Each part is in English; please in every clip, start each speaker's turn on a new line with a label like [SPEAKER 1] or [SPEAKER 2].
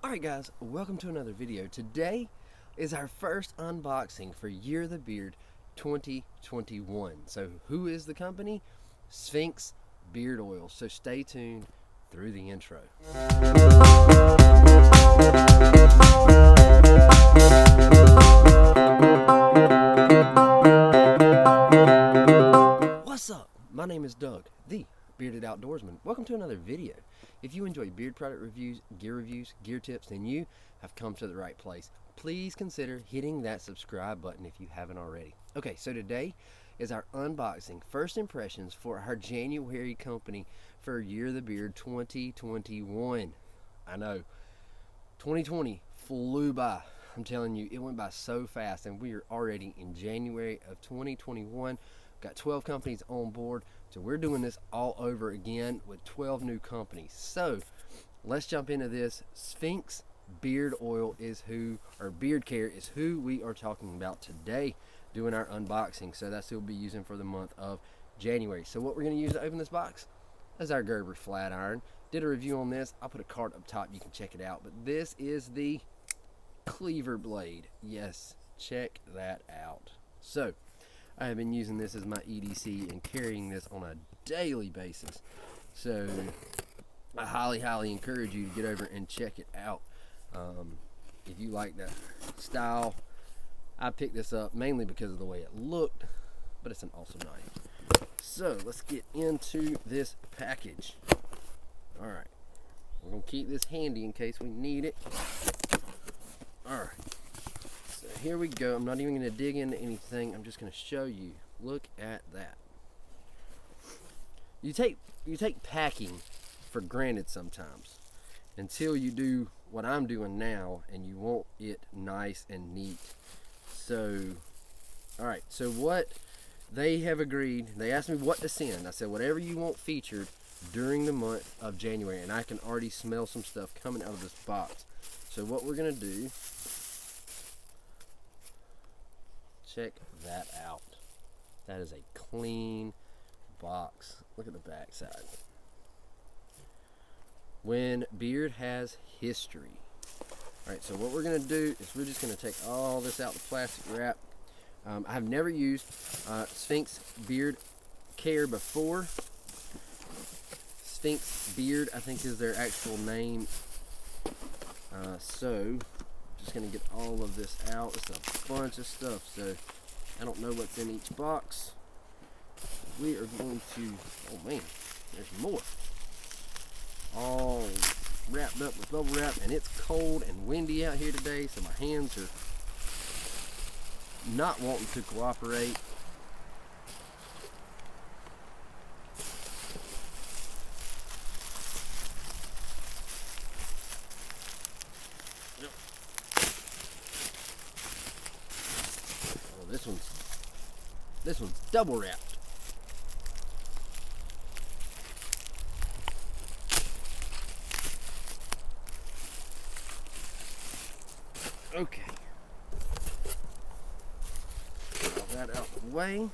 [SPEAKER 1] Alright guys, welcome to another video. Today is our first unboxing for Year of the Beard 2021. So who is the company? Sphinx Beard Oil. So stay tuned through the intro. What's up? My name is Doug, the Bearded Outdoorsman. Welcome to another video. If you enjoy beard product reviews, gear tips, then you have come to the right place. Please consider hitting that subscribe button if you haven't already. Okay, so today is our unboxing, first impressions for our January company for Year of the Beard 2021. I know, 2020 flew by. I'm telling you, it went by so fast, and we are already in January of 2021. Got 12 companies on board, so we're doing this all over again with 12 new companies. So let's jump into this. Sphinx Beard Oil is who, or beard care is who we are talking about today, doing our unboxing. So that's what we'll be using for the month of January. So what we're going to use to open this box is our Gerber flat iron. Did a review on this. I'll put a card up top, you can check it out. But this is the cleaver blade. Yes, check that out. So I have been using this as my EDC and carrying this on a daily basis. So I highly encourage you to get over and check it out. If you like that style, I picked this up mainly because of the way it looked, but it's an awesome knife. So let's get into this package. Alright, we're going to keep this handy in case we need it. Alright. So here we go. I'm not even going to dig into anything. I'm just going to show you. Look at that. You take packing for granted sometimes until you do what I'm doing now, and you want it nice and neat. So, alright. So what they have agreed, they asked me what to send. I said whatever you want featured during the month of January, and I can already smell some stuff coming out of this box. So what we're going to do, check that out. That is a clean box. Look at the back side. When beard has history. Alright, so what we're going to do is we're just going to take all this out the plastic wrap. I have never used Sphinx Beard Care before. Sphinx Beard, I think, is their actual name. So just going to get all of this out. It's a bunch of stuff, so I don't know what's in each box. We are going to, oh man, there's more. All wrapped up with bubble wrap, and it's cold and windy out here today, so my hands are not wanting to cooperate. This one's double wrapped. Okay. Get all that out of the way.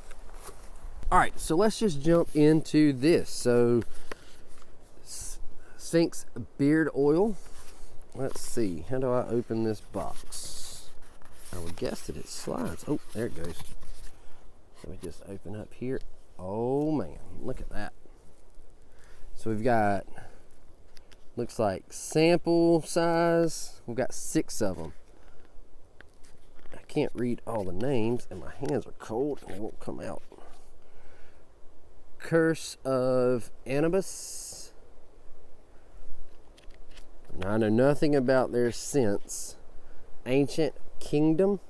[SPEAKER 1] Alright, so let's just jump into this. So, Sphinx Beard Oil. Let's see. How do I open this box? I would guess that it slides. Oh, there it goes. Let me just open up here. Oh man, look at that. So we've got, looks like sample size. We've got 6 of them. I can't read all the names, and my hands are cold and they won't come out. Curse of Anubis. Now I know nothing about their scents. Ancient Kingdom.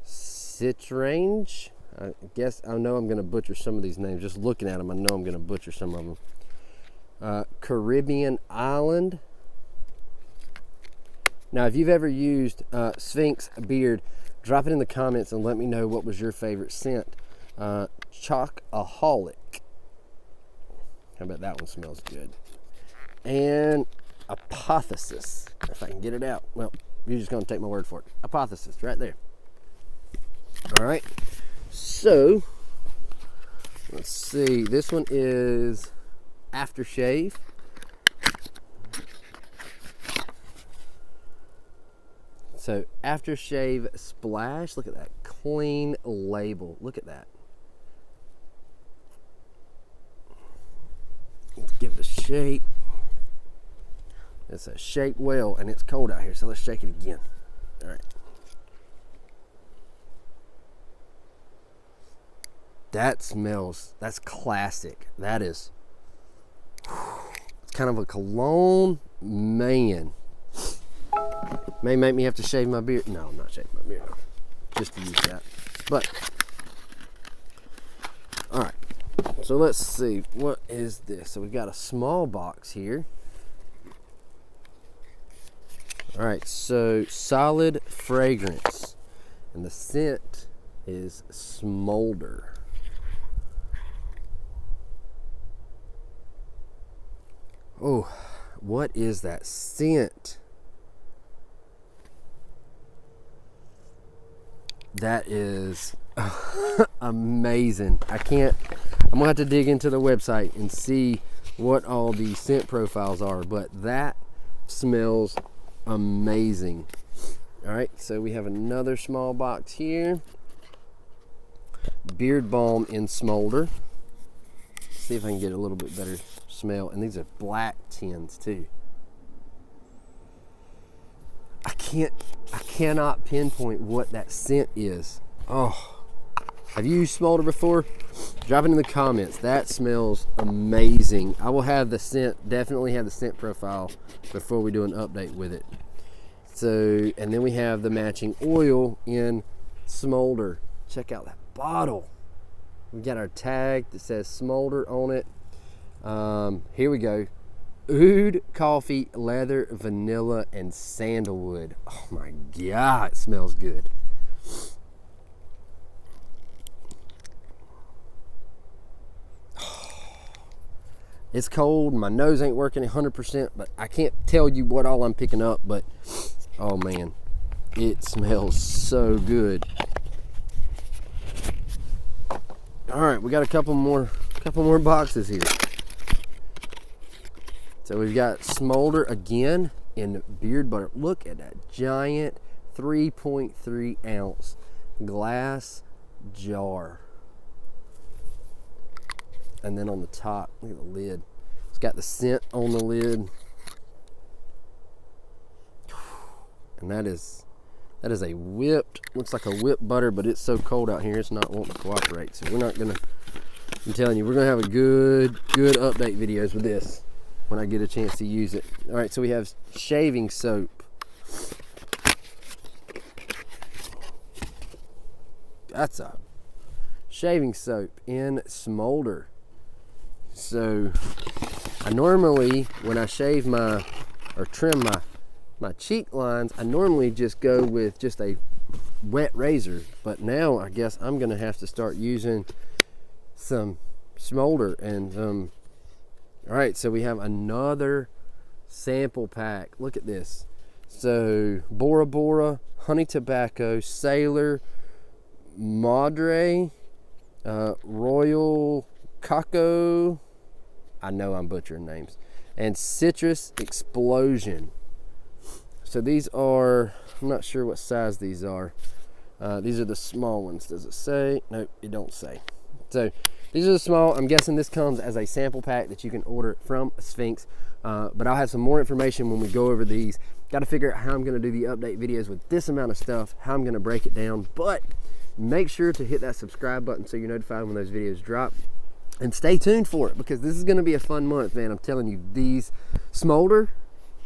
[SPEAKER 1] Citrange. I guess I know I'm going to butcher some of these names. Just looking at them, I know I'm going to butcher some of them. Caribbean Island. Now, if you've ever used Sphinx Beard, drop it in the comments and let me know what was your favorite scent. Chocoholic. How about that one? Smells good. And Apotheosis. If I can get it out. Well, you're just going to take my word for it. Apotheosis, right there. Alright, so let's see. This one is Aftershave. So Aftershave Splash. Look at that clean label. Look at that. Let's give it a shake. It's a shake well, and it's cold out here, so let's shake it again. All right. That smells, that's classic. That is, it's kind of a cologne, man. May make me have to shave my beard. No, I'm not shaving my beard, just to use that. But, all right, so let's see, what is this? So we've got a small box here. All right, so solid fragrance, and the scent is Smolder. Oh, what is that scent? That is amazing. I'm gonna have to dig into the website and see what all the scent profiles are, but that smells amazing. All right, so we have another small box here. Beard Balm in Smolder. See if I can get a little bit better smell. And these are black tins too. I cannot pinpoint what that scent is. Oh, have you used Smolder before? Drop it in the comments. That smells amazing. I will have the scent, definitely have the scent profile before we do an update with it. So, and then we have the matching oil in Smolder. Check out that bottle. We got our tag that says Smolder on it. Here we go. Oud, coffee, leather, vanilla, and sandalwood. Oh my God, it smells good. It's cold, my nose ain't working 100%, but I can't tell you what all I'm picking up, but oh man, it smells so good. All right, we got a couple more boxes here. So we've got Smolder again in beard butter. Look at that giant 3.3 ounce glass jar. And then on the top, look at the lid. It's got the scent on the lid. And that is a whipped, looks like a whipped butter, but it's so cold out here, it's not wanting to cooperate. So we're not gonna, I'm telling you, we're gonna have a good update videos with this when I get a chance to use it. All right, so we have shaving soap. That's a shaving soap in Smolder. So I normally, when I shave or trim my cheek lines, I normally just go with just a wet razor, but now I guess I'm gonna have to start using some Smolder and all right, so we have another sample pack. Look at this. So Bora Bora, honey tobacco, Sailor, Madre, Royal Cocoa, I know I'm butchering names, and Citrus Explosion. So these are, I'm not sure what size these are. These are the small ones. Does it say? Nope, it don't say. So these are the small. I'm guessing this comes as a sample pack that you can order from Sphinx. But I'll have some more information when we go over these. Got to figure out how I'm going to do the update videos with this amount of stuff, how I'm going to break it down. But make sure to hit that subscribe button so you're notified when those videos drop. And stay tuned for it, because this is going to be a fun month, man. I'm telling you, these Smolder,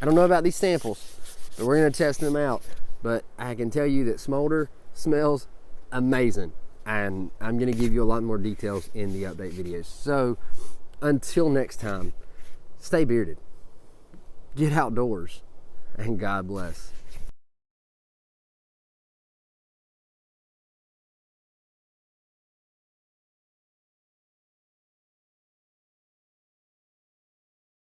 [SPEAKER 1] I don't know about these samples, but we're going to test them out. But I can tell you that Smolder smells amazing. And I'm going to give you a lot more details in the update videos. So until next time, stay bearded, get outdoors, and God bless.